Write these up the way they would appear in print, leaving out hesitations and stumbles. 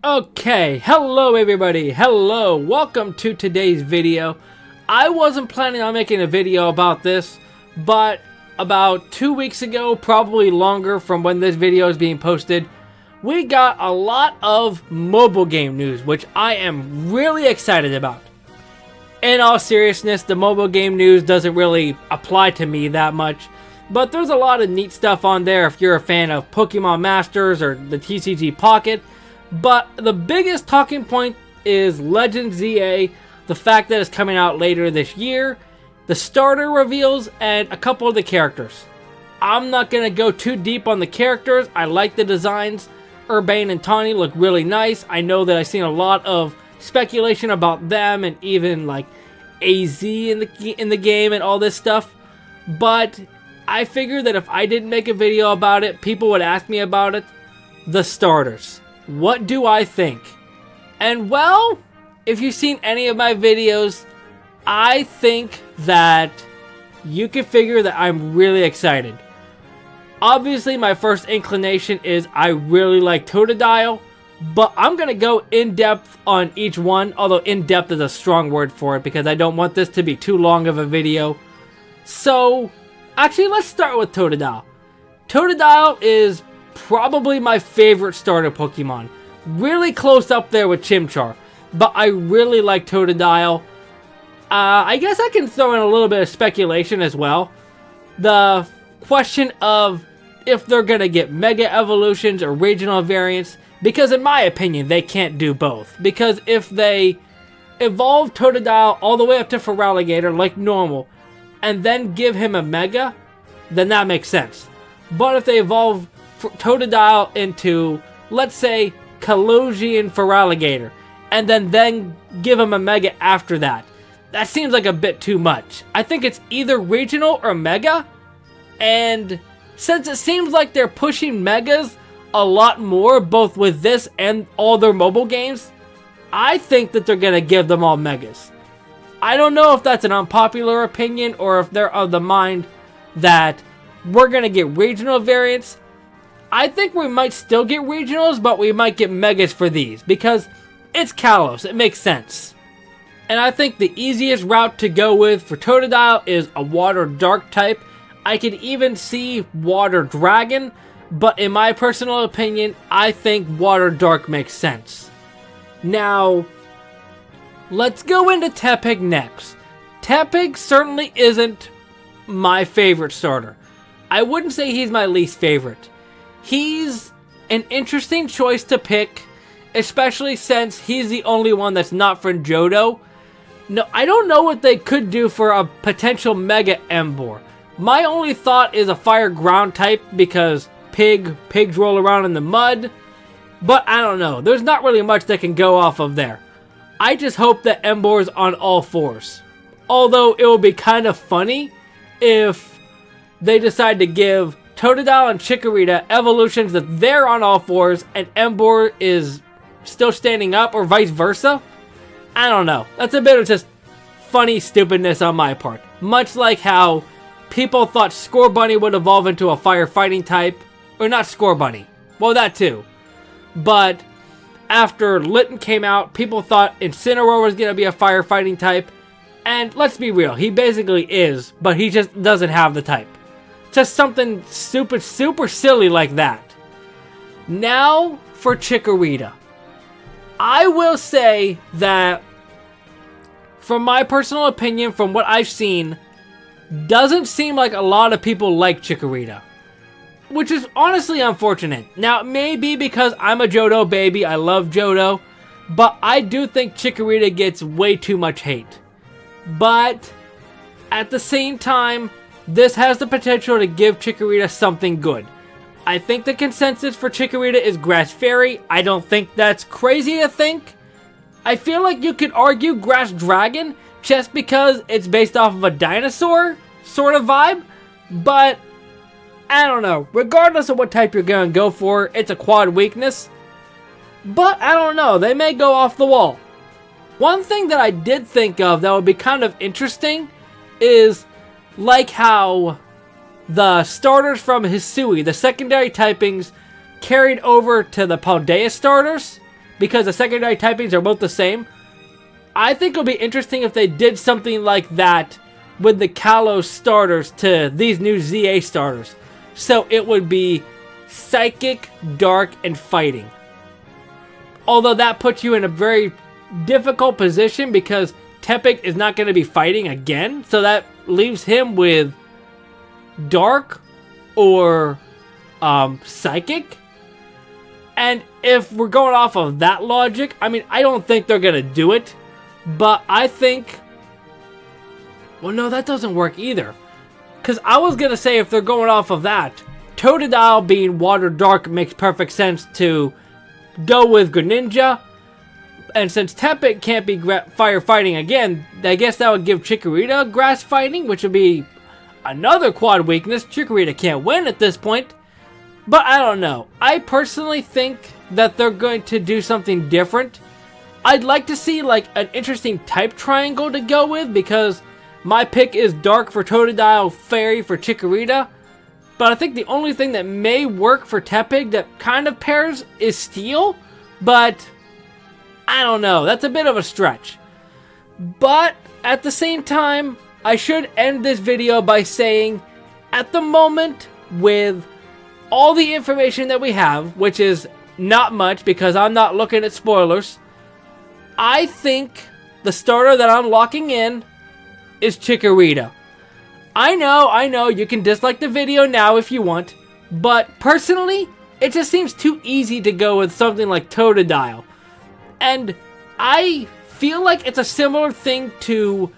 Okay, hello everybody, hello, welcome to today's video. I wasn't planning on making a video about this, but about 2 weeks ago, probably longer from when this video is being posted, we got a lot of mobile game news, which I am really excited about. In all seriousness, the mobile game news doesn't really apply to me that much, but there's a lot of neat stuff on there if you're a fan of Pokemon Masters or the TCG Pocket. But the biggest talking point is Legends ZA, the fact that it's coming out later this year, the starter reveals, and a couple of the characters. I'm not going to go too deep on the characters. I like the designs. Urbane and Tawny look really nice. I know that I've seen a lot of speculation about them and even like AZ in the game and all this stuff. But I figured that if I didn't make a video about it, people would ask me about it. The starters. What do I think? And well, if you've seen any of my videos, I think that you can figure that I'm really excited. Obviously, my first inclination is I really like Totodile, but I'm going to go in depth on each one, although in depth is a strong word for it because I don't want this to be too long of a video. So, actually, let's start with Totodile. Totodile is probably my favorite starter Pokemon. Really close up there with Chimchar. But I really like Totodile. I guess I can throw in a little bit of speculation as well. The question of if they're going to get Mega Evolutions or Regional Variants. Because in my opinion, they can't do both. Because if they evolve Totodile all the way up to Feraligatr like normal, and then give him a Mega, then that makes sense. But if they evolve Totodile into, let's say, Kalosian Feraligatr, and then give him a Mega after that, that seems like a bit too much. I think it's either Regional or Mega, and since it seems like they're pushing Megas a lot more, both with this and all their mobile games, I think that they're going to give them all Megas. I don't know if that's an unpopular opinion, or if they're of the mind that we're going to get regional variants. I think we might still get regionals, but we might get Megas for these, because it's Kalos, it makes sense. And I think the easiest route to go with for Totodile is a Water Dark type. I could even see Water Dragon, but in my personal opinion, I think Water Dark makes sense. Now, let's go into Tepig next. Tepig certainly isn't my favorite starter. I wouldn't say he's my least favorite. He's an interesting choice to pick, especially since he's the only one that's not from Johto. No, I don't know what they could do for a potential Mega Emboar. My only thought is a Fire Ground type because pigs roll around in the mud. But I don't know. There's not really much that can go off of there. I just hope that Emboar's on all fours. Although it will be kind of funny if they decide to give Totodile and Chikorita evolutions that they're on all fours and Emboar is still standing up, or vice versa. I don't know. That's a bit of just funny stupidness on my part. Much like how people thought Scorbunny would evolve into a firefighting type. Or not Scorbunny. Well, that too. But after Litten came out, people thought Incineroar was going to be a firefighting type. And let's be real, he basically is, but he just doesn't have the type. Just something super silly like that. Now for Chikorita. I will say that, from my personal opinion, from what I've seen, doesn't seem like a lot of people like Chikorita. Which is honestly unfortunate. Now, it may be because I'm a Johto baby, I love Johto, but I do think Chikorita gets way too much hate. But at the same time, this has the potential to give Chikorita something good. I think the consensus for Chikorita is Grass Fairy. I don't think that's crazy to think. I feel like you could argue Grass Dragon just because it's based off of a dinosaur sort of vibe. But I don't know. Regardless of what type you're going to go for, it's a quad weakness. But I don't know. They may go off the wall. One thing that I did think of that would be kind of interesting is like how the starters from Hisui, the secondary typings, carried over to the Paldea starters. because the secondary typings are both the same. I think it'll be interesting if they did something like that with the Kalos starters to these new ZA starters. So it would be Psychic, Dark, and Fighting. Although that puts you in a very difficult position because Tepig is not going to be fighting again. So that leaves him with Dark or Psychic. And if we're going off of that logic, I mean, I don't think they're going to do it. But I think... Well, no, that doesn't work either. Because I was going to say if they're going off of that, Totodile being Water Dark makes perfect sense to go with Greninja. And since Tepig can't be fire fighting again, I guess that would give Chikorita grass fighting, which would be another quad weakness. Chikorita can't win at this point. But I don't know. I personally think that they're going to do something different. I'd like to see like an interesting type triangle to go with because my pick is Dark for Totodile, Fairy for Chikorita. But I think the only thing that may work for Tepig that kind of pairs is Steel. But I don't know. That's a bit of a stretch. But at the same time, I should end this video by saying at the moment with all the information that we have, which is not much because I'm not looking at spoilers, I think the starter that I'm locking in is Chikorita. I know, you can dislike the video now if you want, but personally, it just seems too easy to go with something like Totodile. And I feel like it's a similar thing to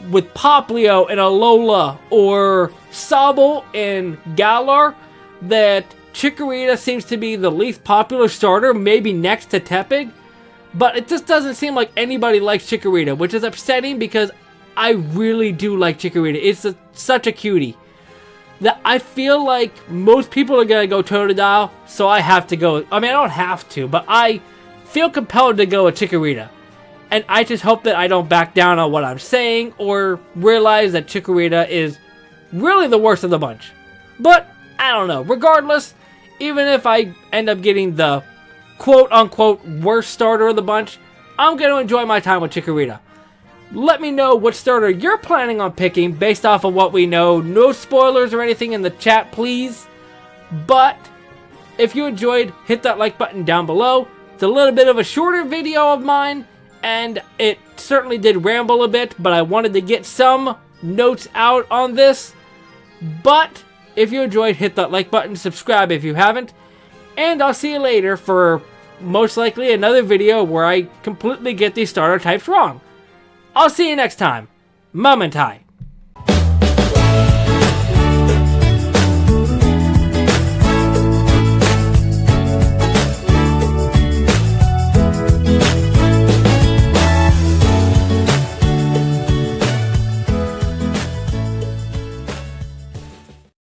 with Popplio and Alola or Sobble and Galar, that Chikorita seems to be the least popular starter, maybe next to Tepig. But it just doesn't seem like anybody likes Chikorita, which is upsetting because I really do like Chikorita. It's such a cutie that I feel like most people are going to go Totodile, so I have to go. I mean, I don't have to, but I feel compelled to go with Chikorita. And I just hope that I don't back down on what I'm saying or realize that Chikorita is really the worst of the bunch. But I don't know. Regardless, even if I end up getting the quote-unquote worst starter of the bunch, I'm going to enjoy my time with Chikorita. Let me know what starter you're planning on picking based off of what we know. No spoilers or anything in the chat, please. But if you enjoyed, hit that like button down below. It's a little bit of a shorter video of mine, and it certainly did ramble a bit, but I wanted to get some notes out on this. But if you enjoyed, hit that like button, subscribe if you haven't, and I'll see you later for most likely another video where I completely get these starter types wrong. I'll see you next time. Momentai.